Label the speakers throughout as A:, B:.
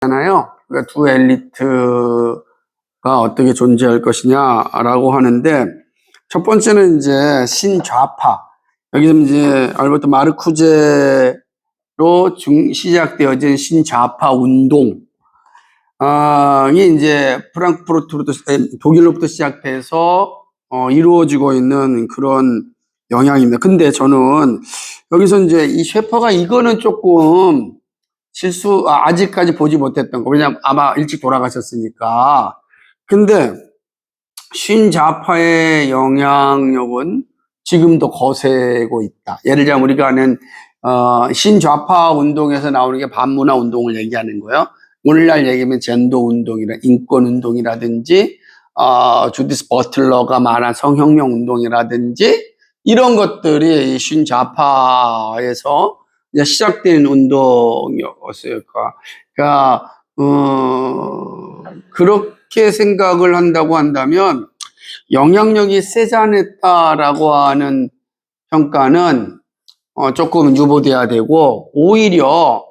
A: 잖아요. 그러니까 두 엘리트가 어떻게 존재할 것이냐라고 하는데, 첫 번째는 이제 신좌파. 여기서 이제 알베르토 마르쿠제로 시작되어진 신좌파 운동. 이게 이제 프랑크푸르트부터, 독일로부터 시작돼서 이루어지고 있는 그런 영향입니다. 근데 저는 여기서 이제 이 셰퍼가 이거는 조금 아직까지 보지 못했던 거. 왜냐면 아마 일찍 돌아가셨으니까. 근데 신좌파의 영향력은 지금도 거세고 있다. 예를 들면 우리가 아는 신좌파 운동에서 나오는 게 반문화 운동을 얘기하는 거예요. 오늘날 얘기하면 젠더 운동이나 인권 운동이라든지 주디스 버틀러가 말한 성혁명 운동이라든지 이런 것들이 신좌파에서 이제 시작된 운동이었어요. 그러니까 그렇게 생각을 한다고 한다면 영향력이 세지 않았다라고 하는 평가는 조금 유보돼야 되고, 오히려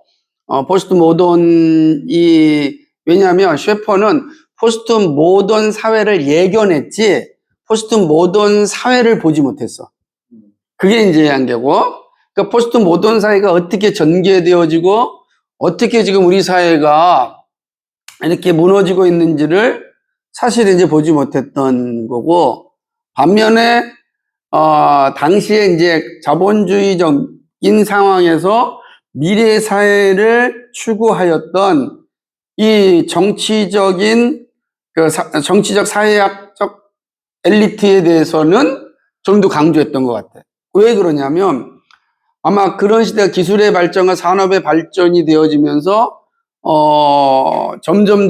A: 포스트 모던이, 왜냐하면 셰퍼는 포스트 모던 사회를 예견했지 포스트 모던 사회를 보지 못했어. 그게 이제 한계고, 그러니까 포스트 모던 사회가 어떻게 전개되어지고 어떻게 지금 우리 사회가 이렇게 무너지고 있는지를 사실 이제 보지 못했던 거고, 반면에 당시에 이제 자본주의적인 상황에서 미래 사회를 추구하였던 이 정치적인 정치적 사회학적 엘리트에 대해서는 좀 더 강조했던 것 같아요. 왜 그러냐면 아마 그런 시대가 기술의 발전과 산업의 발전이 되어지면서 점점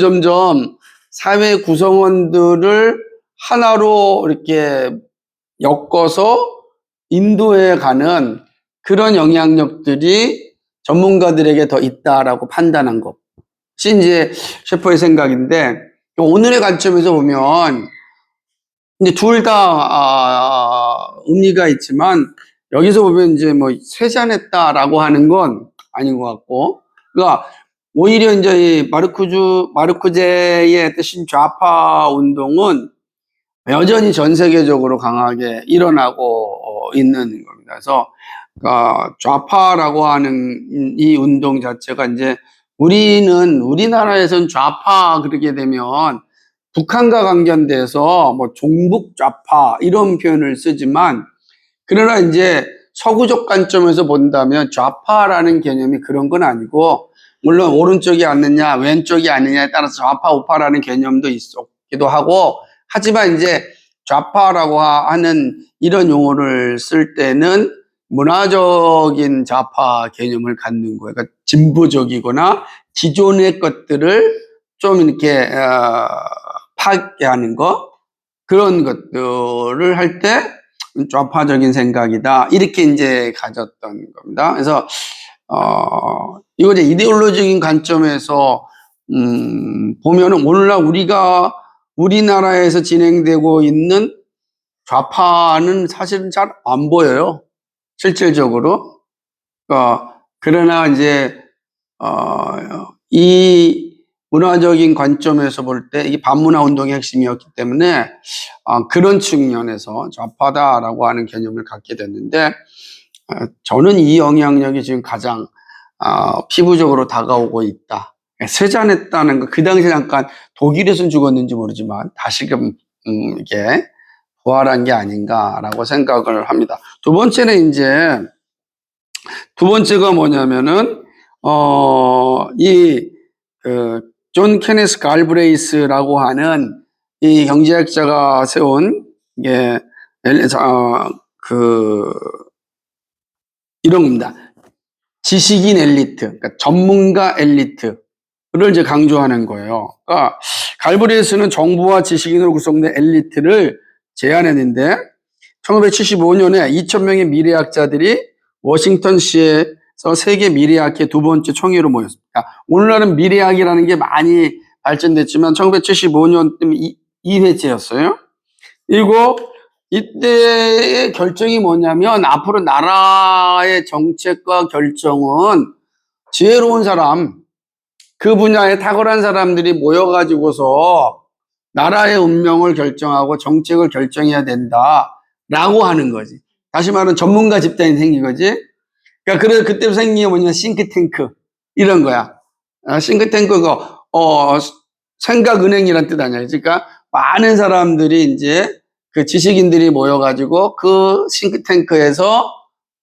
A: 사회 구성원들을 하나로 이렇게 엮어서 인도해 가는 그런 영향력들이 전문가들에게 더 있다라고 판단한 것이 이제 셰퍼의 생각인데, 오늘의 관점에서 보면 이제 둘 다 의미가 있지만, 여기서 보면 이제 뭐 세잔했다라고 하는 건 아닌 것 같고, 그러니까 오히려 이제 이 마르쿠제의 뜻인 좌파 운동은 여전히 전 세계적으로 강하게 일어나고 있는 겁니다. 그래서 좌파라고 하는 이 운동 자체가 이제 우리나라에서는 좌파 그러게 되면 북한과 관련돼서 뭐 종북 좌파 이런 표현을 쓰지만, 그러나 이제 서구적 관점에서 본다면 좌파라는 개념이 그런 건 아니고, 물론 오른쪽이 아니냐 왼쪽이 아니냐에 따라서 좌파 우파라는 개념도 있었기도 하고, 하지만 이제 좌파라고 하는 이런 용어를 쓸 때는 문화적인 좌파 개념을 갖는 거예요. 그러니까 진보적이거나 기존의 것들을 좀 이렇게 파괴하는 거, 그런 것들을 할 때 좌파적인 생각이다, 이렇게 이제 가졌던 겁니다. 그래서 이거 이제 이데올로적인 관점에서 보면은 오늘날 우리나라에서 진행되고 있는 좌파는 사실은 잘 안 보여요, 실질적으로. 그러나 이제 이 문화적인 관점에서 볼 때 이게 반문화 운동의 핵심이었기 때문에 그런 측면에서 좌파다라고 하는 개념을 갖게 됐는데, 저는 이 영향력이 지금 가장 피부적으로 다가오고 있다. 세잔했다는 거, 그 당시에 잠깐 독일에서는 죽었는지 모르지만 다시금 이게 부활한 게 아닌가라고 생각을 합니다. 두 번째가 뭐냐면은 존 케네스 갈브레이스라고 하는 이 경제학자가 세운 이게 이런 겁니다. 지식인 엘리트, 그러니까 전문가 엘리트를 이제 강조하는 거예요. 그러니까 갈브레이스는 정부와 지식인으로 구성된 엘리트를 제안했는데, 1975년에 2,000명의 미래학자들이 워싱턴시에서 세계 미래학회 두 번째 총회로 모였습니다. 오늘날은 미래학이라는 게 많이 발전됐지만 1975년 때면 2회째였어요. 그리고 이때의 결정이 뭐냐면, 앞으로 나라의 정책과 결정은 지혜로운 사람, 그 분야에 탁월한 사람들이 모여가지고서 나라의 운명을 결정하고 정책을 결정해야 된다라고 하는 거지. 다시 말하면 전문가 집단이 생긴 거지. 그러니까 그때 생긴 게 뭐냐, 싱크탱크 이런 거야. 싱크탱크가 생각은행이란 뜻 아니야. 그러니까 많은 사람들이 이제 그 지식인들이 모여가지고 그 싱크탱크에서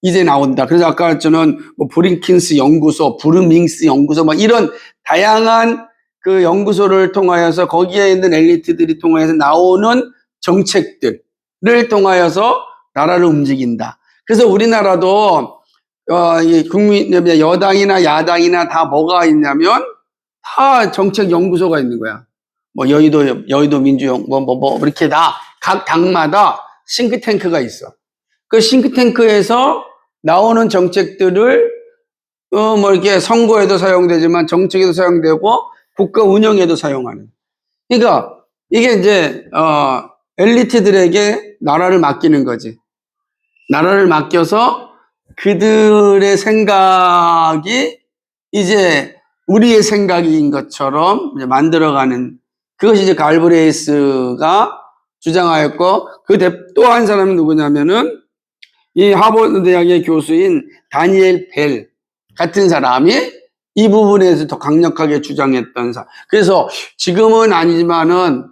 A: 이제 나온다. 그래서 아까 저는 뭐 브링킨스 연구소, 브루밍스 연구소, 막 이런 다양한 그 연구소를 통하여서 거기에 있는 엘리트들이 통해서 나오는 정책들을 통하여서 나라를 움직인다. 그래서 우리나라도 이 국민 여당이나 야당이나 다 뭐가 있냐면 다 정책 연구소가 있는 거야. 뭐 여의도 민주연 뭐 이렇게 다 각 당마다 싱크탱크가 있어. 그 싱크탱크에서 나오는 정책들을 뭐 이렇게 선거에도 사용되지만 정책에도 사용되고 국가 운영에도 사용하는. 그러니까 이게 이제 엘리트들에게 나라를 맡기는 거지. 나라를 맡겨서 그들의 생각이 이제 우리의 생각인 것처럼 이제 만들어가는, 그것이 이제 갈브레이스가 주장하였고, 또 한 사람이 누구냐면은 이 하버드 대학의 교수인 다니엘 벨 같은 사람이 이 부분에서 더 강력하게 주장했던 사람. 그래서 지금은 아니지만은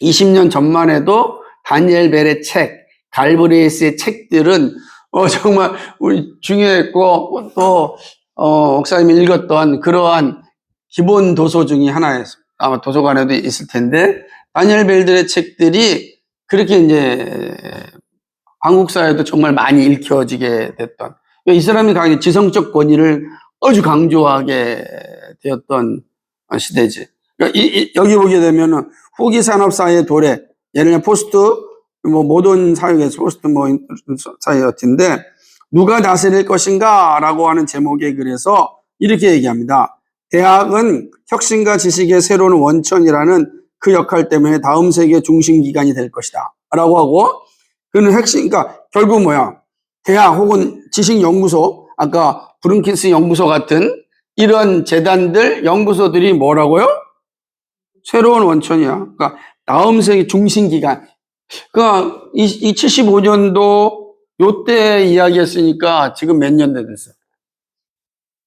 A: 20년 전만 해도 다니엘 벨의 책, 갈브레이스의 책들은 정말 우리 중요했고, 또 목사님이 읽었던 그러한 기본 도서 중에 하나였어요. 아마 도서관에도 있을 텐데, 다니엘 벨들의 책들이 그렇게 이제 한국 사회도 정말 많이 읽혀지게 됐던, 이 사람이 강한 지성적 권위를 아주 강조하게 되었던 시대지. 그러니까 여기 보게 되면은 후기 산업 사회의 도래, 예를 들면 포스트 뭐 모던 사회에서 포스트 뭐 사회였는데 누가 다스릴 것인가라고 하는 제목의 글에서 이렇게 얘기합니다. 대학은 혁신과 지식의 새로운 원천이라는 그 역할 때문에 다음 세계 중심 기관이 될 것이다. 라고 하고, 그는 핵심, 그러니까 결국 뭐야? 대학 혹은 지식연구소, 아까 브룬킨스 연구소 같은 이런 재단들, 연구소들이 뭐라고요? 새로운 원천이야. 그러니까 다음 세계 중심 기관. 그러니까 이 75년도 요때 이야기했으니까 지금 몇 년 됐어?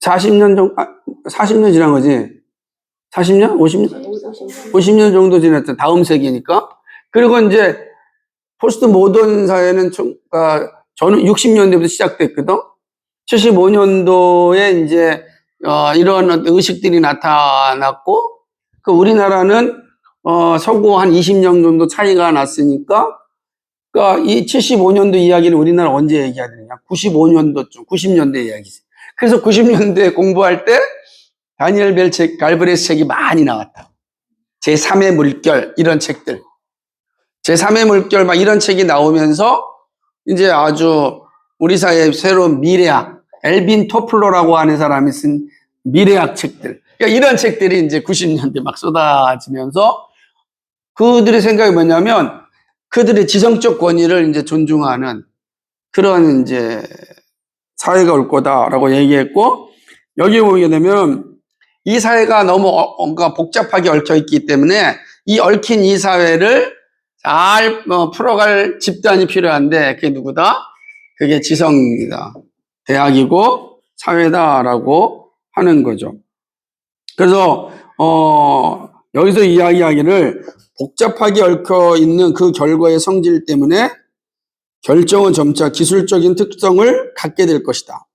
A: 40년 정도, 40년 지난 거지? 40년? 50년? 50년 정도 지났죠. 다음 세기니까. 그리고 이제 포스트 모던 사회는 저는 60년대부터 시작됐거든. 75년도에 이제 이런 의식들이 나타났고, 그 우리나라는 서구 한 20년 정도 차이가 났으니까, 그러니까 이 75년도 이야기는 우리나라 언제 얘기해야 되느냐? 95년도쯤, 90년대 이야기지. 그래서 90년대 공부할 때 다니엘 벨 책, 갈브레스 책이 많이 나왔다. 제3의 물결, 이런 책들. 제3의 물결, 막 이런 책이 나오면서 이제 아주 우리 사회의 새로운 미래학, 엘빈 토플러라고 하는 사람이 쓴 미래학 책들. 그러니까 이런 책들이 이제 90년대 막 쏟아지면서 그들의 생각이 뭐냐면 그들의 지성적 권위를 이제 존중하는 그런 이제 사회가 올 거다라고 얘기했고, 여기 보게 되면 이 사회가 너무 뭔가 복잡하게 얽혀 있기 때문에 이 얽힌 이 사회를 잘 풀어갈 집단이 필요한데 그게 누구다? 그게 지성입니다. 대학이고 사회다라고 하는 거죠. 그래서 여기서 이야기하기를 복잡하게 얽혀 있는 그 결과의 성질 때문에 결정은 점차 기술적인 특성을 갖게 될 것이다.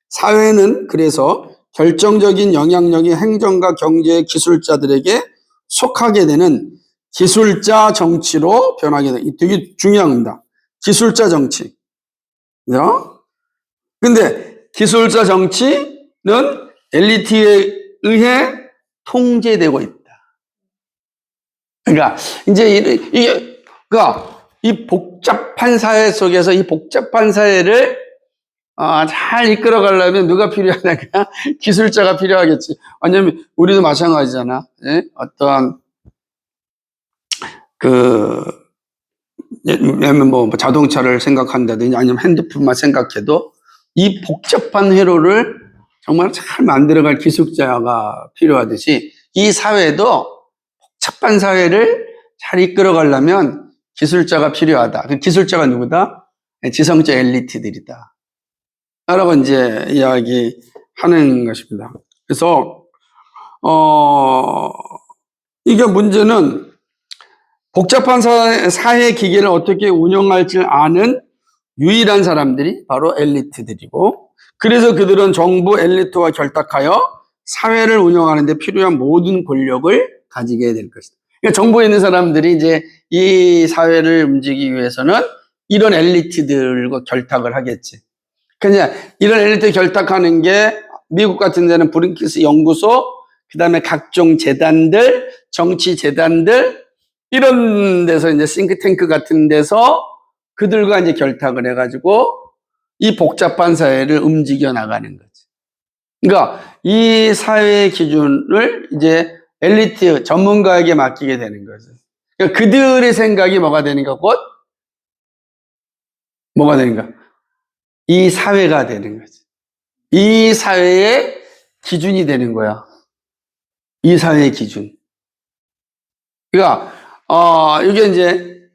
A: 사회는 그래서 결정적인 영향력이 행정과 경제의 기술자들에게 속하게 되는 기술자 정치로 변하게 돼. 되게 중요한 겁니다. 기술자 정치. 근데 기술자 정치는 엘리트에 의해 통제되고 있다. 그러니까 이제 그러니까 이 복잡한 사회 속에서 이 복잡한 사회를 잘 이끌어 가려면 누가 필요하냐? 기술자가 필요하겠지. 왜냐면 우리도 마찬가지잖아. 예? 어떠한 예를 뭐 자동차를 생각한다든지 아니면 핸드폰만 생각해도 이 복잡한 회로를 정말 잘 만들어갈 기술자가 필요하듯이 이 사회도 복잡한 사회를 잘 이끌어가려면 기술자가 필요하다. 그 기술자가 누구다? 지성적 엘리트들이다. 라고 이제 이야기하는 것입니다. 그래서 이게 문제는 복잡한 사회 기계를 어떻게 운영할 줄 아는 유일한 사람들이 바로 엘리트들이고, 그래서 그들은 정부 엘리트와 결탁하여 사회를 운영하는 데 필요한 모든 권력을 가지게 될 것이다. 그러니까 정부에 있는 사람들이 이제 이 사회를 움직이기 위해서는 이런 엘리트들과 결탁을 하겠지. 그냥 이런 엘리트 결탁하는 게 미국 같은 데는 브링키스 연구소, 그 다음에 각종 재단들, 정치 재단들, 이런 데서 이제 싱크탱크 같은 데서 그들과 이제 결탁을 해가지고 이 복잡한 사회를 움직여 나가는 거지. 그러니까 이 사회의 기준을 이제 엘리트 전문가에게 맡기게 되는 거죠. 그러니까 그들의 생각이 뭐가 되는가? 곧 뭐가 되는가? 이 사회가 되는 거지. 이 사회의 기준이 되는 거야. 이 사회의 기준. 그러니까 이게 이제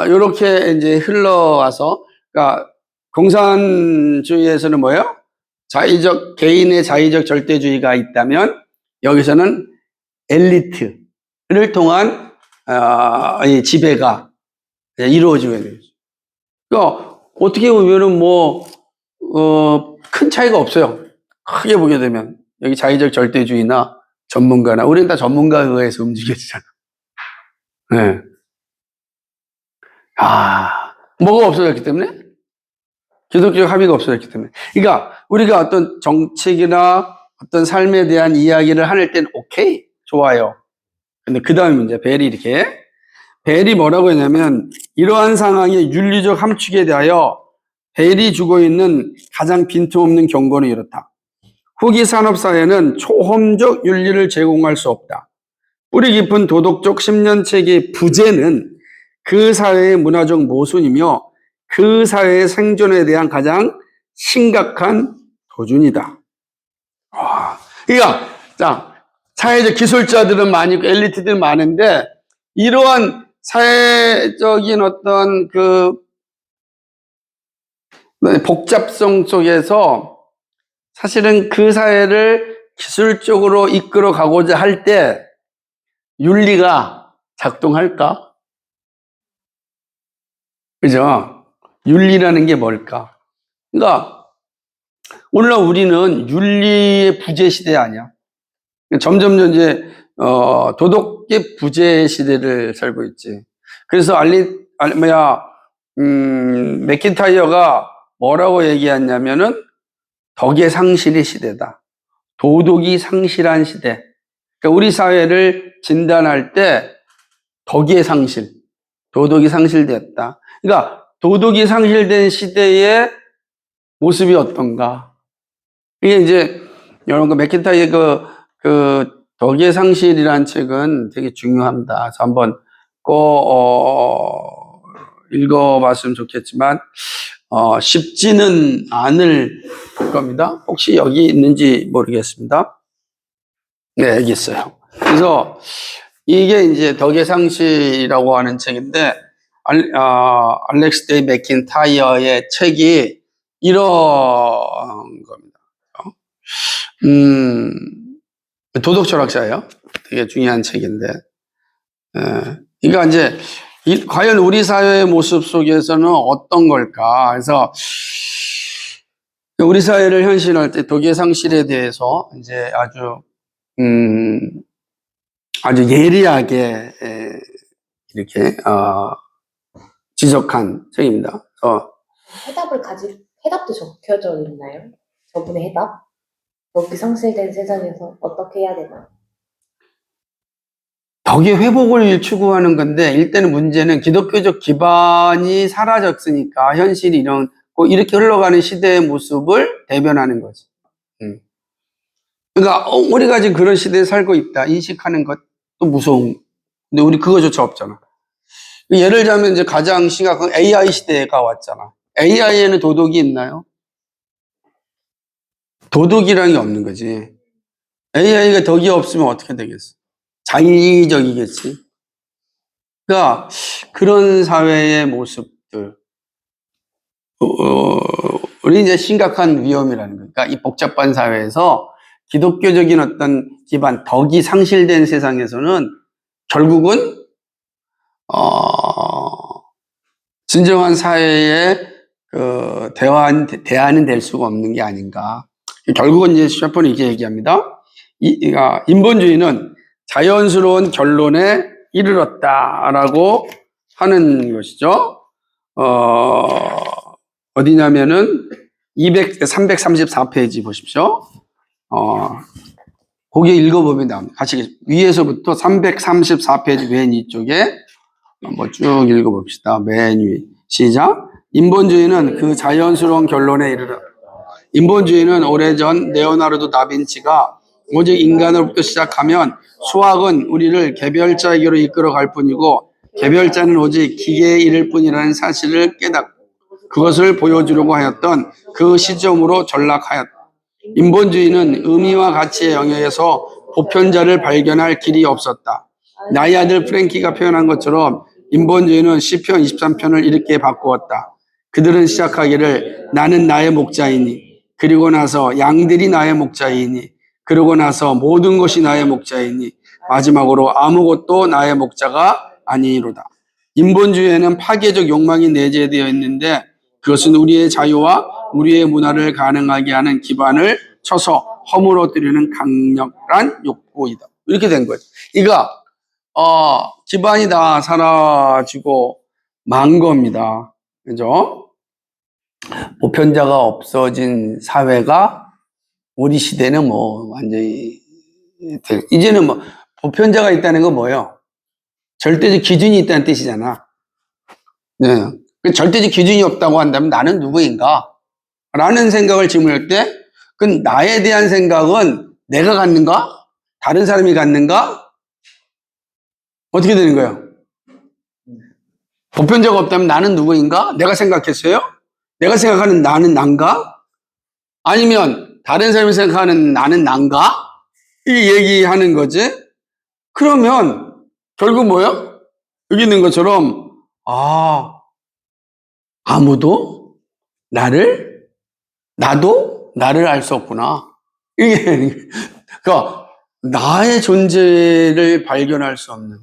A: 이렇게 이제 흘러와서, 그러니까 공산주의에서는 뭐예요? 개인의 자의적 절대주의가 있다면 여기서는 엘리트를 통한 이 지배가 이루어지게 되죠. 그러니까 어떻게 보면은 큰 차이가 없어요. 크게 보게 되면 여기 자의적 절대주의나 전문가나, 우리는 다 전문가에 의해서 움직여지잖아. 네. 뭐가 없어졌기 때문에? 기독교적 합의가 없어졌기 때문에. 그러니까 우리가 어떤 정책이나 어떤 삶에 대한 이야기를 할 때는 오케이, 좋아요. 근데 그 다음 문제, 벨이 뭐라고 했냐면, 이러한 상황의 윤리적 함축에 대하여 벨이 주고 있는 가장 빈틈없는 경고는 이렇다. 후기 산업사회는 초험적 윤리를 제공할 수 없다. 뿌리 깊은 도덕적 십년체계의 부재는 그 사회의 문화적 모순이며 그 사회의 생존에 대한 가장 심각한 도준이다. 그러니까 사회적 기술자들은 많이 있고 엘리트들 많은데, 이러한 사회적인 어떤 그 복잡성 속에서 사실은 그 사회를 기술적으로 이끌어 가고자 할 때 윤리가 작동할까? 그죠? 윤리라는 게 뭘까? 그러니까 오늘날 우리는 윤리의 부재 시대 아니야. 점점 이제 도덕의 부재 시대를 살고 있지. 그래서 맥킨타이어가 뭐라고 얘기했냐면은 덕의 상실의 시대다. 도덕이 상실한 시대. 그러니까 우리 사회를 진단할 때 덕의 상실, 도덕이 상실되었다. 그러니까 도덕이 상실된 시대의 모습이 어떤가? 이게 이제 여러분 맥킨타이어 그 덕의 상실이라는 책은 되게 중요합니다. 그래서 한번 꼭 읽어봤으면 좋겠지만 쉽지는 않을 겁니다. 혹시 여기 있는지 모르겠습니다. 네, 여기 있어요. 그래서 이게 이제 덕의 상실이라고 하는 책인데, 알렉스 데이 맥킨타이어의 책이 이런 겁니다. 도덕 철학자예요. 되게 중요한 책인데, 그러니까 이제 과연 우리 사회의 모습 속에서는 어떤 걸까? 그래서 우리 사회를 현실할 때 덕의 상실에 대해서 이제 아주 예리하게 이렇게 지적한 책입니다.
B: 해답도 적혀져 있나요? 저분의 해답? 덕이 상실된 세상에서 어떻게 해야 되나?
A: 덕의 회복을 추구하는 건데, 일단은 문제는 기독교적 기반이 사라졌으니까 현실이 이렇게 흘러가는 시대의 모습을 대변하는 거지. 그러니까 우리가 지금 그런 시대에 살고 있다 인식하는 것도 무서운. 근데 우리 그거조차 없잖아. 예를 들자면 이제 가장 심각한 AI 시대가 왔잖아. AI에는 도덕이 있나요? 도덕이라는 게 없는 거지. AI가 덕이 없으면 어떻게 되겠어? 자의적이겠지. 그러니까 그런 사회의 모습들, 우리 이제 심각한 위험이라는 거니까 그러니까 이 복잡한 사회에서 기독교적인 어떤 기반, 덕이 상실된 세상에서는 결국은 진정한 사회의 그 대안은 될 수가 없는 게 아닌가. 결국은 이제 셰퍼는 이렇게 얘기합니다. 인본주의는 자연스러운 결론에 이르렀다라고 하는 것이죠. 어디냐면은 334페이지 보십시오. 거기에 읽어보면 나옵니다. 같이 위에서부터 334페이지 맨 위쪽에 한번 쭉 읽어봅시다. 맨 위. 시작. 인본주의는 그 자연스러운 결론에 이르러. 인본주의는 오래전 레오나르도 다빈치가 오직 인간으로부터 시작하면 수학은 우리를 개별자에게로 이끌어갈 뿐이고 개별자는 오직 기계에 이를 뿐이라는 사실을 깨닫고 그것을 보여주려고 하였던 그 시점으로 전락하였다. 인본주의는 의미와 가치의 영역에서 보편자를 발견할 길이 없었다. 나의 아들 프랭키가 표현한 것처럼 인본주의는 시편 23편을 이렇게 바꾸었다. 그들은 시작하기를 나는 나의 목자이니 그리고 나서 양들이 나의 목자이니 그러고 나서 모든 것이 나의 목자이니 마지막으로 아무것도 나의 목자가 아니로다. 인본주의에는 파괴적 욕망이 내재되어 있는데 그것은 우리의 자유와 우리의 문화를 가능하게 하는 기반을 쳐서 허물어뜨리는 강력한 욕구이다. 이렇게 된 거죠. 그러니까 기반이 다 사라지고 만 겁니다. 그죠? 보편자가 없어진 사회가 우리 시대는 뭐 완전히 이제는 뭐 보편자가 있다는 건 뭐예요? 절대적 기준이 있다는 뜻이잖아. 네. 절대적 기준이 없다고 한다면 나는 누구인가? 라는 생각을 질문할 때, 그 나에 대한 생각은 내가 갖는가? 다른 사람이 갖는가? 어떻게 되는 거예요? 보편자가 없다면 나는 누구인가? 내가 생각했어요? 내가 생각하는 나는 난가? 아니면 다른 사람이 생각하는 나는 난가? 이 얘기하는 거지. 그러면 결국 뭐예요? 여기 있는 것처럼 아무도 나도 나를 알 수 없구나. 이게 그러니까 나의 존재를 발견할 수 없는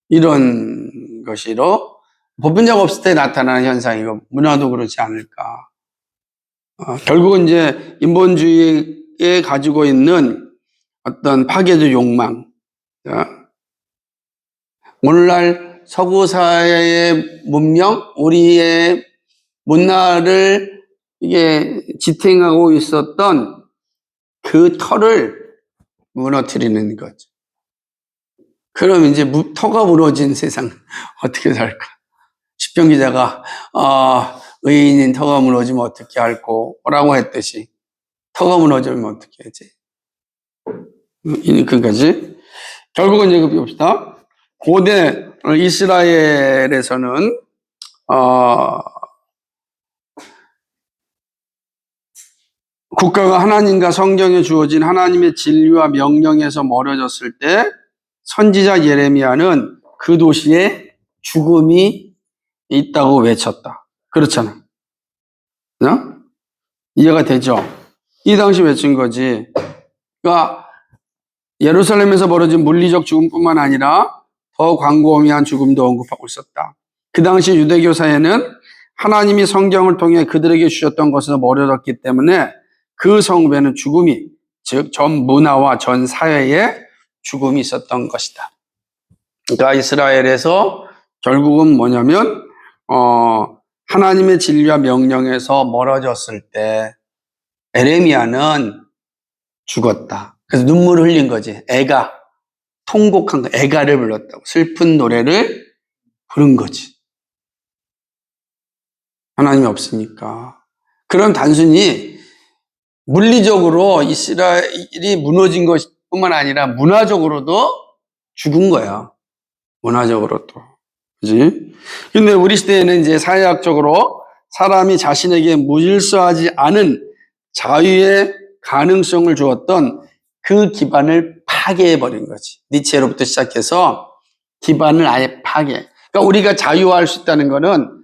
A: 이런 것이로 보편자가 없을 때 나타나는 현상이고 문화도 그렇지 않을까. 결국은 이제 인본주의에 가지고 있는 어떤 파괴적 욕망. 오늘날 서구 사회의 문명, 우리의 문화를 이게 지탱하고 있었던 그 터를 무너뜨리는 거죠. 그럼 이제 터가 무너진 세상 어떻게 살까? 시편 기자가 의인인 터가 무너지면 어떻게 할꼬? 라고 했듯이 터가 무너지면 어떻게 하지? 그까지 결국은 이제 봅시다. 고대 이스라엘에서는 국가가 하나님과 성경에 주어진 하나님의 진리와 명령에서 멀어졌을 때 선지자 예레미야는 그 도시에 죽음이 있다고 외쳤다. 그렇잖아. 이해가 되죠? 이 당시 외친 거지. 그러니까 예루살렘에서 벌어진 물리적 죽음뿐만 아니라 더 광범위한 죽음도 언급하고 있었다. 그 당시 유대교 사회는 하나님이 성경을 통해 그들에게 주셨던 것에서 멀어졌기 때문에 그 성읍에는 죽음이, 즉 전 문화와 전 사회에 죽음이 있었던 것이다. 그러니까 이스라엘에서 결국은 뭐냐면 하나님의 진리와 명령에서 멀어졌을 때 에레미야는 죽었다. 그래서 눈물을 흘린 거지. 통곡한 거, 애가를 불렀다고. 슬픈 노래를 부른 거지. 하나님이 없으니까. 그럼 단순히 물리적으로 이스라엘이 무너진 것뿐만 아니라 문화적으로도 죽은 거야. 문화적으로도. 그지? 근데 우리 시대에는 이제 사회학적으로 사람이 자신에게 무질서하지 않은 자유의 가능성을 주었던 그 기반을 파괴해버린 거지. 니체로부터 시작해서 기반을 아예 파괴. 그러니까 우리가 자유화할 수 있다는 거는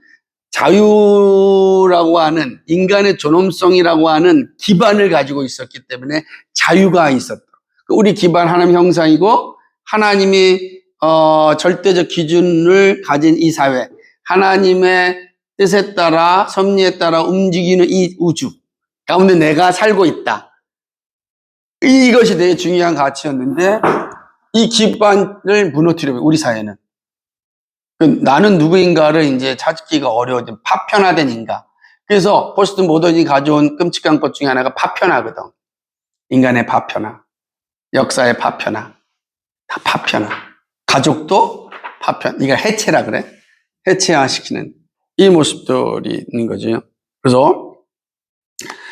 A: 자유라고 하는 인간의 존엄성이라고 하는 기반을 가지고 있었기 때문에 자유가 있었다. 우리 기반 하나님 형상이고 하나님이 절대적 기준을 가진 이 사회, 하나님의 뜻에 따라 섭리에 따라 움직이는 이 우주 가운데 내가 살고 있다. 이것이 되게 중요한 가치였는데 이 기반을 무너뜨려요. 우리 사회는. 나는 누구인가를 이제 찾기가 어려워진 파편화된 인간. 그래서 포스트 모던이 가져온 끔찍한 것 중에 하나가 파편화거든. 인간의 파편화, 역사의 파편화, 다 파편화. 가족도 파편. 이걸 해체라 그래. 해체화시키는 이 모습들이 있는 거죠. 그래서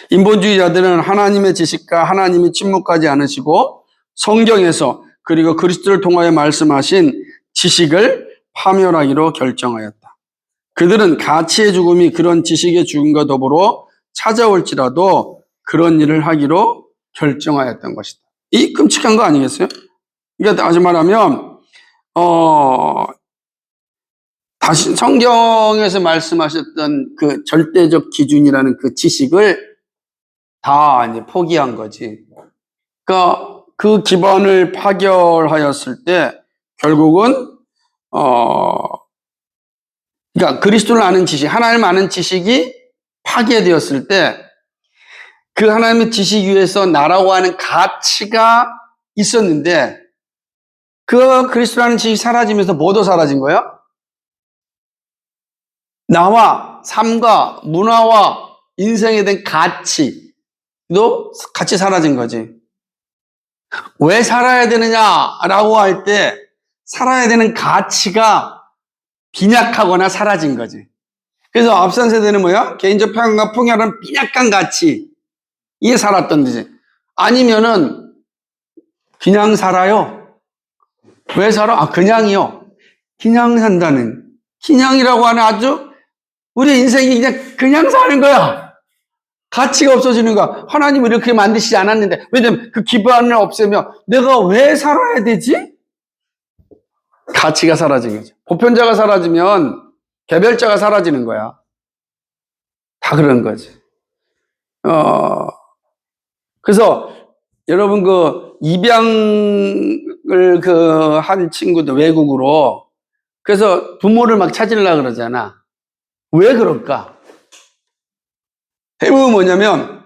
A: 인본주의자들은 하나님의 지식과 하나님이 침묵하지 않으시고 성경에서 그리고 그리스도를 통하여 말씀하신 지식을 파멸하기로 결정하였다. 그들은 가치의 죽음이 그런 지식의 죽음과 더불어 찾아올지라도 그런 일을 하기로 결정하였던 것이다. 이 끔찍한 거 아니겠어요? 그러니까 다시 말하면 다시 성경에서 말씀하셨던 그 절대적 기준이라는 그 지식을 다 이제 포기한 거지. 그러니까 그 기반을 파결하였을 때 결국은 그러니까 그리스도를 아는 지식, 하나님을 아는 지식이 파괴되었을 때 그 하나님의 지식 위에서 나라고 하는 가치가 있었는데 그 그리스도라는 지식이 사라지면서 뭐도 사라진 거예요? 나와 삶과 문화와 인생에 대한 가치도 같이 사라진 거지. 왜 살아야 되느냐라고 할 때 살아야 되는 가치가 빈약하거나 사라진 거지. 그래서 앞선 세대는 뭐야? 개인적 평안과 풍요라는 빈약한 가치 이에 살았던 거지. 아니면은 그냥 살아요. 왜 살아? 그냥이요. 그냥 산다는. 그냥이라고 하는 아주 우리 인생이 그냥 사는 거야. 가치가 없어지는 거야. 하나님이 이렇게 만드시지 않았는데. 왜냐면 그 기반을 없애면 내가 왜 살아야 되지? 가치가 사라진 거죠. 보편자가 사라지면 개별자가 사라지는 거야. 다 그런 거지. 그래서 여러분 입양을 한 친구들 외국으로 그래서 부모를 막 찾으려고 그러잖아. 왜 그럴까? 대부분 뭐냐면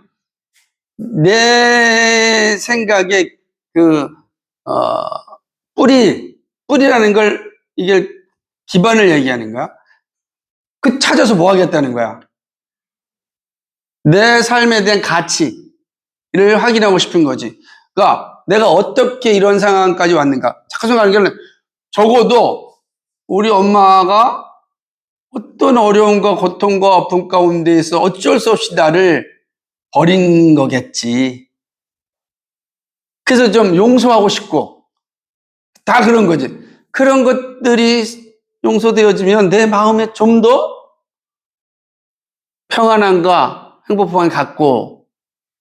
A: 내 생각에 뿌리라는 걸 이게 기반을 얘기하는 거야. 찾아서 뭐 하겠다는 거야. 내 삶에 대한 가치를 확인하고 싶은 거지. 그러니까 내가 어떻게 이런 상황까지 왔는가. 착한 생각하는 게 적어도 우리 엄마가 어떤 어려움과 고통과 아픔 가운데에서 어쩔 수 없이 나를 버린 거겠지. 그래서 좀 용서하고 싶고 다 그런 거지. 그런 것들이 용서되어지면 내 마음에 좀 더 평안함과 행복함을 갖고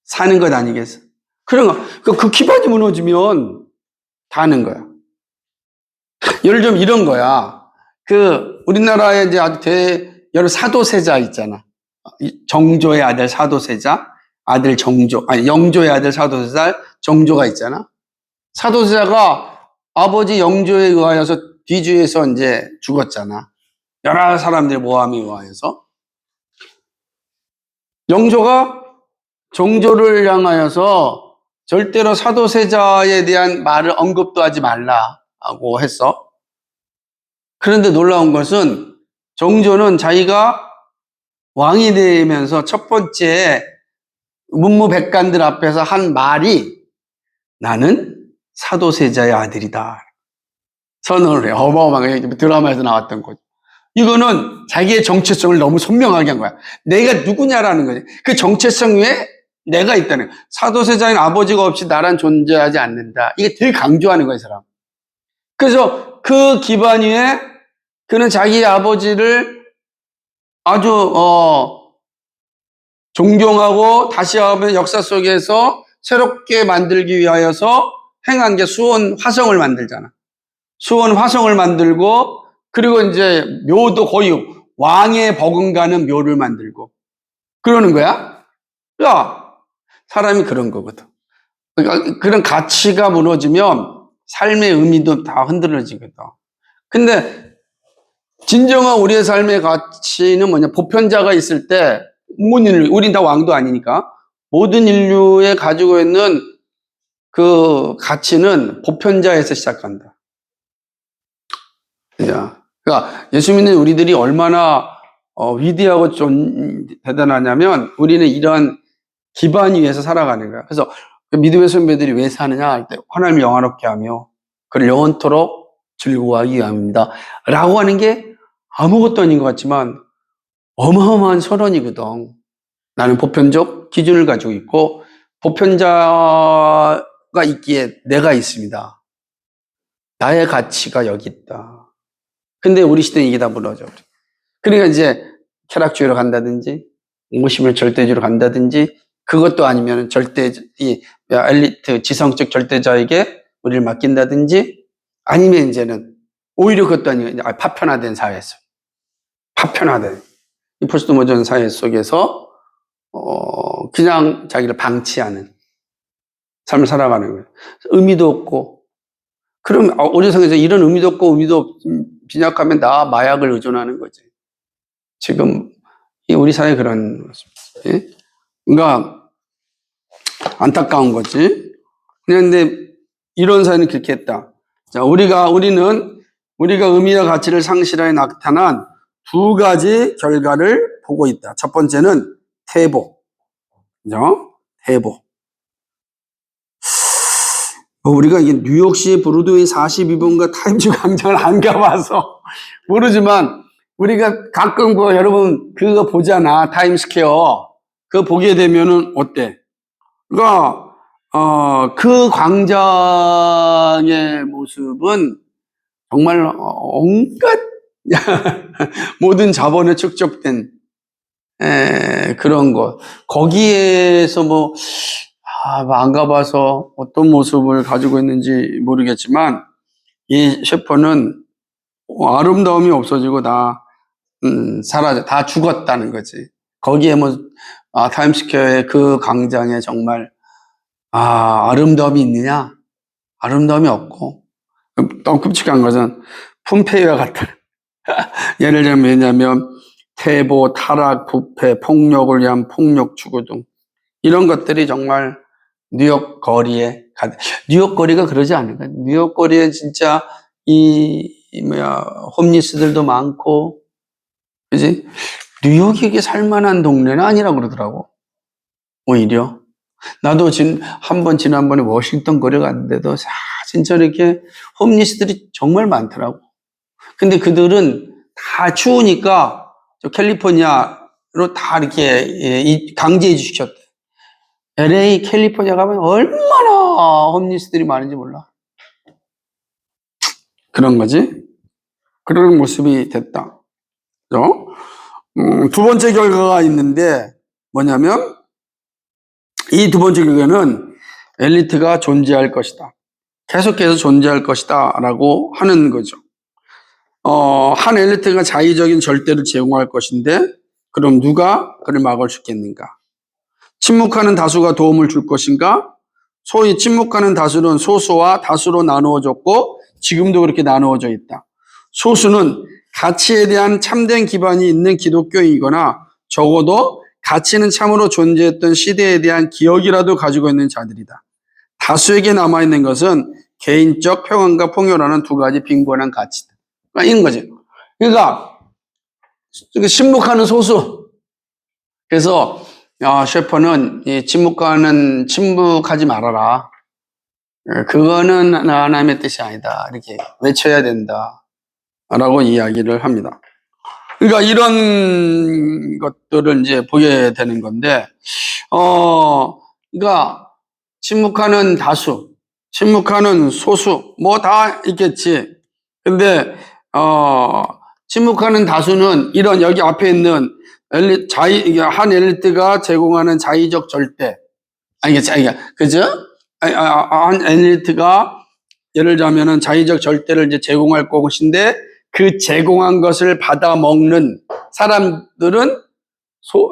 A: 사는 것 아니겠어? 그런 거. 그 기반이 무너지면 다 하는 거야. 예를 들면 이런 거야. 우리나라에 이제 여러 사도세자 있잖아. 정조의 아들 사도세자, 아들 정조, 영조의 아들 사도세자, 정조가 있잖아. 사도세자가 아버지 영조에 의하여서 뒤주에서 이제 죽었잖아. 여러 사람들의 모함에 의하여서. 영조가 정조를 향하여서 절대로 사도세자에 대한 말을 언급도 하지 말라고 했어. 그런데 놀라운 것은 정조는 자기가 왕이 되면서 첫 번째 문무백관들 앞에서 한 말이 나는 사도세자의 아들이다. 선언을 해. 어마어마하게 드라마에서 나왔던 거죠. 이거는 자기의 정체성을 너무 선명하게 한 거야. 내가 누구냐라는 거지. 그 정체성 위에 내가 있다는 거야. 사도세자인 아버지가 없이 나란 존재하지 않는다. 이게 되게 강조하는 거야, 이 사람. 그래서 그 기반 위에 그는 자기의 아버지를 아주 존경하고 다시 한번 역사 속에서 새롭게 만들기 위하여서 행한 게 수원 화성을 만들잖아. 수원 화성을 만들고, 그리고 이제 묘도 거의 왕의 버금가는 묘를 만들고, 그러는 거야? 야, 사람이 그런 거거든. 그러니까 그런 가치가 무너지면 삶의 의미도 다 흔들어지거든. 근데 진정한 우리의 삶의 가치는 뭐냐? 보편자가 있을 때, 모든 인류, 우린 다 왕도 아니니까, 모든 인류에 가지고 있는 그 가치는 보편자에서 시작한다. 그러니까 예수 믿는 우리들이 얼마나 위대하고 좀 대단하냐면, 우리는 이런 기반 위에서 살아가는 거야. 그래서 믿음의 선배들이 왜 사느냐 할 때, 하나님을 영화롭게 하며 그를 영원토록 즐거워하기 위함입니다 라고 하는 게 아무것도 아닌 것 같지만 어마어마한 선언이거든. 나는 보편적 기준을 가지고 있고, 보편자가 있기에 내가 있습니다. 나의 가치가 여기 있다. 근데 우리 시대는 이게 다 무너져. 그러니까 이제 쾌락주의로 간다든지, 무심을 절대주의로 간다든지, 그것도 아니면 이 엘리트 지성적 절대자에게 우리를 맡긴다든지, 아니면 이제는 오히려 그것도 아니고 파편화된 사회에서, 파편화된 이 포스트모던 사회 속에서 그냥 자기를 방치하는 삶을 살아가는 거예요. 의미도 없고, 그럼 우리 성에서 이런 의미도 없고 의미도 빈약하면 나 마약을 의존하는 거지. 지금 우리 사회 그런 모습. 그러니까 안타까운 거지. 그런데 이런 사회는 그렇게 했다. 자, 우리는 의미와 가치를 상실하여 나타난 두 가지 결과를 보고 있다. 첫 번째는 퇴보. 그죠? 퇴보. 우리가 이게 뉴욕시 브로드웨이 42번가 타임즈 광장을 안 가봐서 모르지만, 우리가 가끔 여러분 그거 보잖아. 타임스퀘어. 그거 보게 되면은 어때? 그러니까 그 광장의 모습은 정말 온갖 모든 자본에 축적된 그런 것. 거기에서 안 가봐서 어떤 모습을 가지고 있는지 모르겠지만, 이 셰퍼는 아름다움이 없어지고 다 사라져, 다 죽었다는 거지. 거기에 타임스퀘어의 그 광장에 정말 아름다움이 있느냐? 아름다움이 없고, 또 끔찍한 것은 폼페이와 같은 예를 들면 뭐냐면 퇴보, 타락, 부패, 폭력을 위한 폭력 추구 등 이런 것들이 정말 뉴욕 거리에 뉴욕 거리가 그러지 않을까? 뉴욕 거리에 진짜 홈리스들도 많고, 그지? 뉴욕이 이게 살만한 동네는 아니라고 그러더라고. 오히려 나도 지난번에 워싱턴 거리 갔는데도 진짜 이렇게 홈리스들이 정말 많더라고. 근데 그들은 다 추우니까 캘리포니아로 다 이렇게 강제 이주시켰대. LA, 캘리포니아 가면 얼마나 홈리스들이 많은지 몰라. 그런 거지. 그런 모습이 됐다. 그죠? 두 번째 결과가 있는데 뭐냐면, 이 두 번째 결과는 엘리트가 존재할 것이다. 계속해서 존재할 것이다 라고 하는 거죠. 한 엘리트가 자의적인 절대를 제공할 것인데, 그럼 누가 그를 막을 수 있겠는가? 침묵하는 다수가 도움을 줄 것인가? 소위 침묵하는 다수는 소수와 다수로 나누어졌고 지금도 그렇게 나누어져 있다. 소수는 가치에 대한 참된 기반이 있는 기독교인이거나 적어도 가치는 참으로 존재했던 시대에 대한 기억이라도 가지고 있는 자들이다. 다수에게 남아있는 것은 개인적 평안과 풍요라는 두 가지 빈곤한 가치다. 그러니까 이런 거지. 그러니까 침묵하는 소수. 그래서 셰퍼는 침묵하지 말아라. 그거는 하나님의 뜻이 아니다. 이렇게 외쳐야 된다. 라고 이야기를 합니다. 그러니까 이런 것들을 이제 보게 되는 건데, 그러니까 침묵하는 다수, 침묵하는 소수, 다 있겠지. 근데, 침묵하는 다수는 이런 여기 앞에 있는 한 엘리트가 제공하는 자의적 절대, 그죠? 한 엘리트가 예를 들자면은 자의적 절대를 이제 제공할 것인데 그 제공한 것을 받아 먹는 사람들은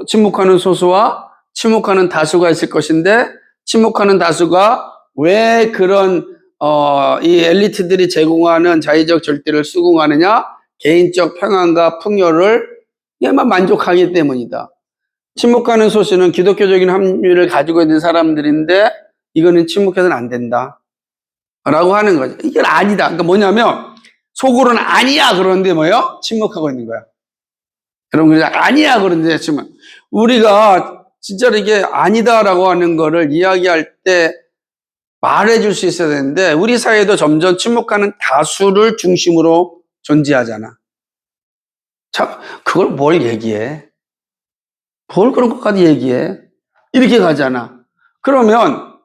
A: 침묵하는 소수와 침묵하는 다수가 있을 것인데 침묵하는 다수가 왜 그런 이 엘리트들이 제공하는 자의적 절대를 수긍하느냐? 개인적 평안과 풍요를 얘만 만족하기 때문이다. 침묵하는 소수는 기독교적인 합리를 가지고 있는 사람들인데 이거는 침묵해서는 안 된다. 라고 하는 거죠. 이건 아니다. 그러니까 뭐냐면 속으로는 아니야 그러는데 뭐예요? 침묵하고 있는 거야. 여러분 그냥 아니야 그러는데 지금 우리가 진짜로 이게 아니다라고 하는 거를 이야기할 때 말해줄 수 있어야 되는데 우리 사회도 점점 침묵하는 다수를 중심으로 존재하잖아. 자, 그걸 뭘 얘기해? 뭘 그런 것까지 얘기해? 이렇게 가잖아. 그러면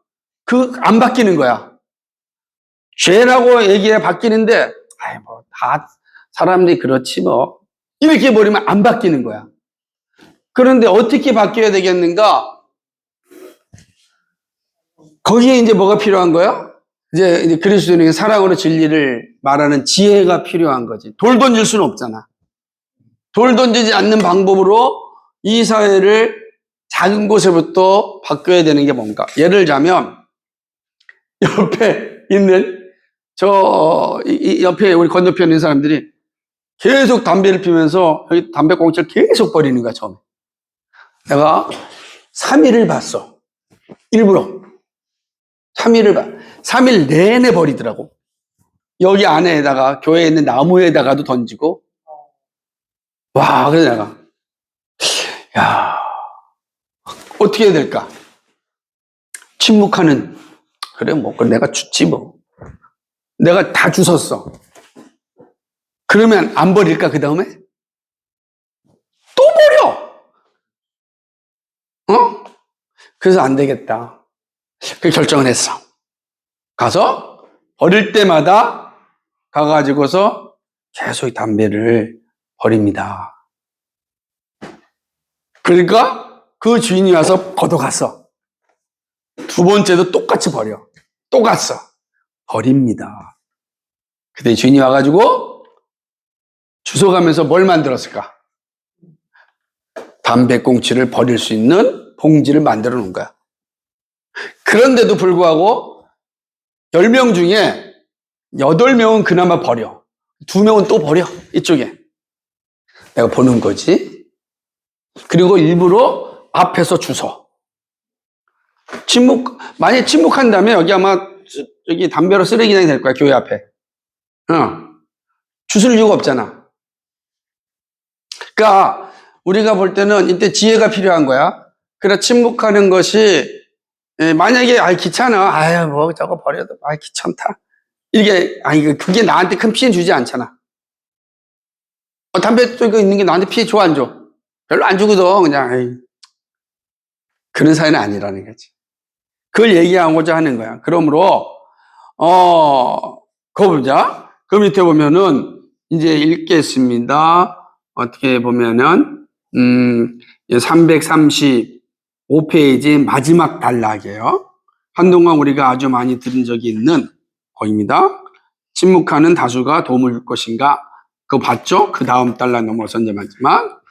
A: 안 바뀌는 거야. 죄라고 얘기해 바뀌는데 뭐 다 사람들이 그렇지 뭐 이렇게 버리면 안 바뀌는 거야. 그런데 어떻게 바뀌어야 되겠는가? 거기에 이제 뭐가 필요한 거야? 이제 그리스도인에게 사랑으로 진리를 말하는 지혜가 필요한 거지. 돌 던질 수는 없잖아. 돌 던지지 않는 방법으로 이 사회를 작은 곳에부터 바뀌어야 되는 게 뭔가? 예를 들자면 옆에 있는 옆에 우리 건너편에 있는 사람들이 계속 담배를 피면서 여기 담배꽁초를 계속 버리는 거야, 처음에. 내가 3일을 봤어. 일부러. 3일을 봐. 3일 내내 버리더라고. 여기 안에다가, 교회에 있는 나무에다가도 던지고. 와, 그래서 내가, 야, 어떻게 해야 될까? 침묵하는, 그래, 뭐, 내가 주지 뭐. 내가 다 주웠어. 그러면 안 버릴까, 그 다음에? 또 버려! 어? 그래서 안 되겠다. 그 결정을 했어. 가서 버릴 때마다 가가지고서 계속 담배를 버립니다. 그러니까 그 주인이 와서 걷어갔어. 두 번째도 똑같이 버려. 또 갔어. 버립니다. 그때 주인이 와가지고 주워가면서 뭘 만들었을까? 담배꽁초를 버릴 수 있는 봉지를 만들어 놓은 거야. 그런데도 불구하고 10명 중에 8명은 그나마 버려. 2명은 또 버려. 이쪽에. 내가 보는 거지. 그리고 일부러 앞에서 주워. 만약에 침묵한다면 여기 아마 여기 담배로 쓰레기장이 될 거야. 교회 앞에. 주술 이유가 없잖아. 그러니까 우리가 볼 때는 이때 지혜가 필요한 거야. 그래 침묵하는 것이 만약에 귀찮아. 뭐 저거 버려도 귀찮다. 이게 그게 나한테 큰 피해 주지 않잖아. 담배 쪽 있는 게 나한테 피해 줘 안 줘? 별로 안 주거든. 그냥 그런 사이는 아니라는 거지. 그걸 얘기하고자 하는 거야. 그러므로 그거 보자. 그 밑에 보면은 이제 읽겠습니다. 어떻게 보면은 335페이지 마지막 단락이에요. 한동안 우리가 아주 많이 들은 적이 있는 거입니다. 침묵하는 다수가 도움을 줄 것인가? 그거 봤죠? 그 다음 단락 넘어서 이제 마지막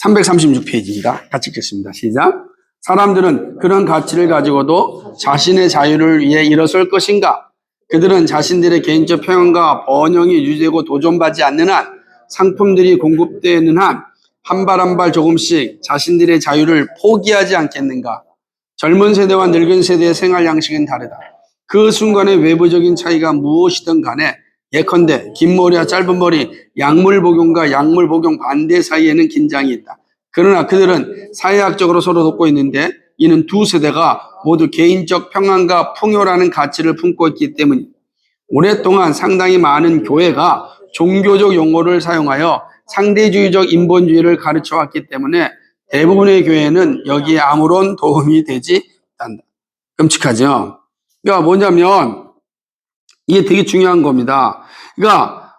A: 336페이지입니다. 같이 읽겠습니다. 시작. 사람들은 그런 가치를 가지고도 자신의 자유를 위해 일어설 것인가? 그들은 자신들의 개인적 평안과 번영이 유지되고 도전받지 않는 한 상품들이 공급되는 한 한 발 한 발 조금씩 자신들의 자유를 포기하지 않겠는가? 젊은 세대와 늙은 세대의 생활 양식은 다르다. 그 순간의 외부적인 차이가 무엇이든 간에 예컨대 긴 머리와 짧은 머리, 약물 복용과 약물 복용 반대 사이에는 긴장이 있다. 그러나 그들은 사회학적으로 서로 돕고 있는데 이는 두 세대가 모두 개인적 평안과 풍요라는 가치를 품고 있기 때문이다. 오랫동안 상당히 많은 교회가 종교적 용어를 사용하여 상대주의적 인본주의를 가르쳐왔기 때문에 대부분의 교회는 여기에 아무런 도움이 되지 않는다. 끔찍하죠? 그러니까 뭐냐면 이게 되게 중요한 겁니다. 그러니까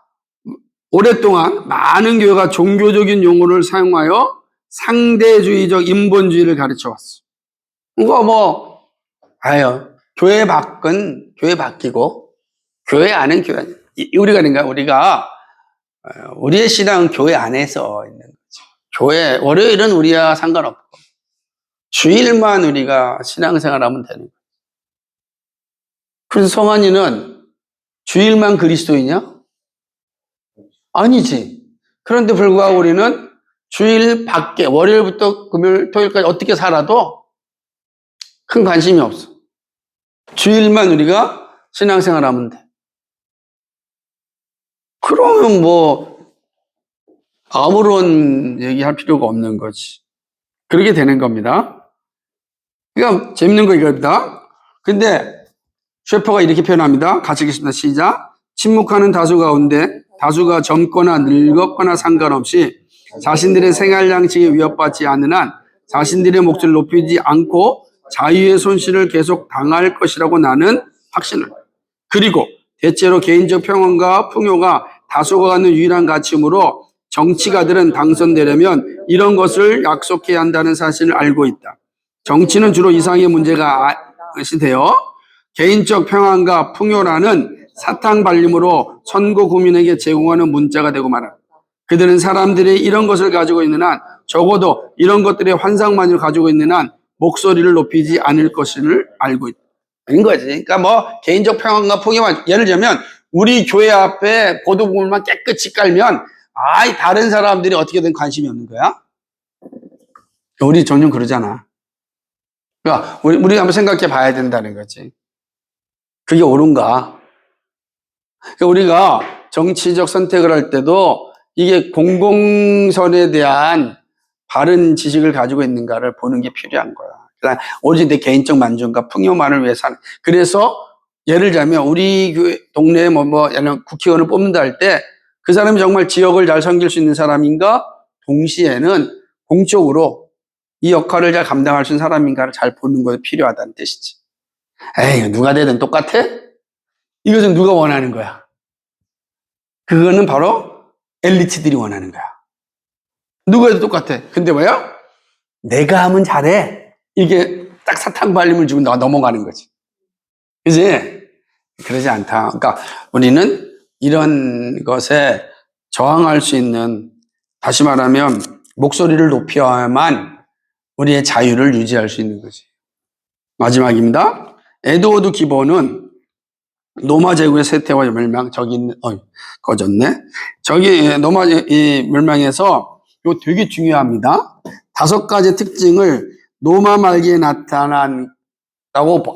A: 오랫동안 많은 교회가 종교적인 용어를 사용하여 상대주의적 인본주의를 가르쳐왔어. 그거 뭐, 아유, 교회 밖은 교회 바뀌고, 교회 안은 교회 안. 우리가, 우리의 신앙은 교회 안에서 있는 거죠. 교회, 월요일은 우리와 상관없고, 주일만 우리가 신앙생활 하면 되는 거예요. 그래서 성환이는 주일만 그리스도이냐? 아니지. 그런데 불구하고 우리는 주일 밖에, 월요일부터 금요일, 토요일까지 어떻게 살아도 큰 관심이 없어. 주일만 우리가 신앙생활 하면 돼. 그러면 뭐, 아무런 얘기할 필요가 없는 거지. 그렇게 되는 겁니다. 그러니까 재밌는 거 이겁니다. 근데 셰퍼가 이렇게 표현합니다. 같이 읽겠습니다. 시작. 침묵하는 다수 가운데 다수가 젊거나 늙었거나 상관없이 자신들의 생활 양식에 위협받지 않는 한 자신들의 목소리를 높이지 않고 자유의 손실을 계속 당할 것이라고 나는 확신을. 그리고 대체로 개인적 평온과 풍요가 다수가 갖는 유일한 가치이므로 정치가들은 당선되려면 이런 것을 약속해야 한다는 사실을 알고 있다. 정치는 주로 이상의 문제가 되어 개인적 평안과 풍요라는 사탕발림으로 선거 국민에게 제공하는 문자가 되고 말한다. 그들은 사람들이 이런 것을 가지고 있는 한 적어도 이런 것들의 환상만을 가지고 있는 한 목소리를 높이지 않을 것을 알고 있다. 인 거지. 그러니까 뭐 개인적 평안과 풍요만, 예를 들면 우리 교회 앞에 보도부물만 깨끗이 깔면 다른 사람들이 어떻게든 관심이 없는 거야. 우리 전혀 그러잖아. 그러니까 우리 한번 생각해 봐야 된다는 거지. 그게 옳은가? 그러니까 우리가 정치적 선택을 할 때도 이게 공공선에 대한 바른 지식을 가지고 있는가를 보는 게 필요한 거야. 그러니까 오로지 내 개인적 만족과 풍요만을 위해 사는. 그래서 예를 들자면 우리 교회 동네에 국회의원을 뽑는다 할 때 그 사람이 정말 지역을 잘 섬길 수 있는 사람인가? 동시에는 공적으로 이 역할을 잘 감당할 수 있는 사람인가를 잘 보는 것이 필요하다는 뜻이지. 에이, 누가 되든 똑같아? 이것은 누가 원하는 거야? 그거는 바로 엘리트들이 원하는 거야. 누가 해도 똑같아. 근데 뭐야? 내가 하면 잘해. 이게 딱 사탕 발림을 주고 넘어가는 거지. 그지? 그러지 않다. 그러니까 우리는 이런 것에 저항할 수 있는, 다시 말하면 목소리를 높여야만 우리의 자유를 유지할 수 있는 거지. 마지막입니다. 에드워드 기본은 노마 제국의 쇠퇴와 멸망, 꺼졌네. 노마 멸망에서 이거 되게 중요합니다. 5가지 특징을 노마 말기에 나타난다고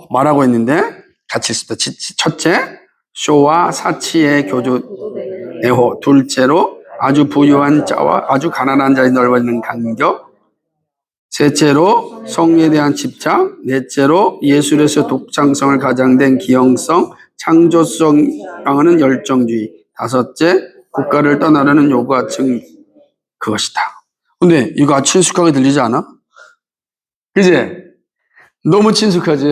A: 말하고 있는데 같이 있습니다. 첫째, 쇼와 사치의 애호. 둘째로 아주 부유한 자와 아주 가난한 자의 넓어지는 간격. 셋째로 성리에 대한 집착. 넷째로 예술에서 독창성을 가장된 기형성, 창조성 향하는 열정주의. 5째, 국가를 떠나려는 요구와 그것이다. 근데 이거 아주 친숙하게 들리지 않아? 그지? 너무 친숙하지?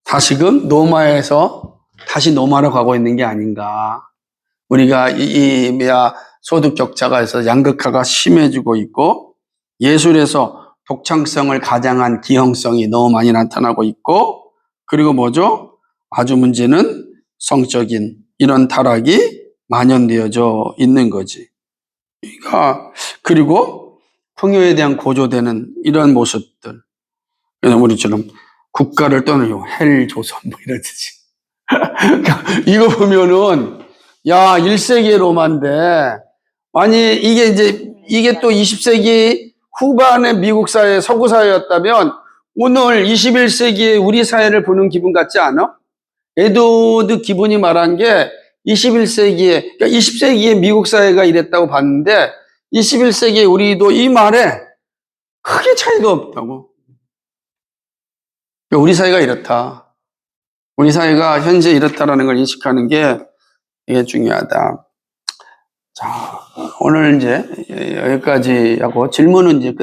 A: 다시금 노마에서 다시 노마로 가고 있는 게 아닌가. 우리가 소득 격차가 있어서 양극화가 심해지고 있고, 예술에서 독창성을 가장한 기형성이 너무 많이 나타나고 있고, 그리고 뭐죠? 아주 문제는 성적인 이런 타락이 만연되어져 있는 거지. 그리고 풍요에 대한 고조되는 이런 모습들. 우리처럼 국가를 떠나려고 헬조선 이런 뜻이. 이거 보면은 야, 1세기의 로마인데, 아니 이게 또 20세기 후반의 미국 사회, 서구 사회였다면 오늘 21세기의 우리 사회를 보는 기분 같지 않아? 에드워드 기본이 말한 게 21세기에, 그러니까 20세기의 미국 사회가 이랬다고 봤는데 21세기에 우리도 이 말에 크게 차이가 없다고. 우리 사회가 이렇다. 우리 사회가 현재 이렇다라는 걸 인식하는 게 이게 중요하다. 자, 오늘 이제 여기까지 하고 질문은 이제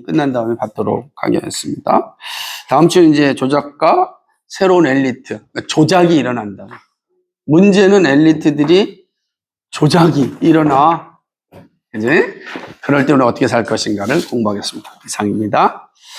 A: 끝난 다음에 받도록 하겠습니다. 다음 주는 이제 조작과 새로운 엘리트, 그러니까 조작이 일어난다. 문제는 엘리트들이 조작이 일어나. 그지? 그럴 때 우리는 어떻게 살 것인가를 공부하겠습니다. 이상입니다.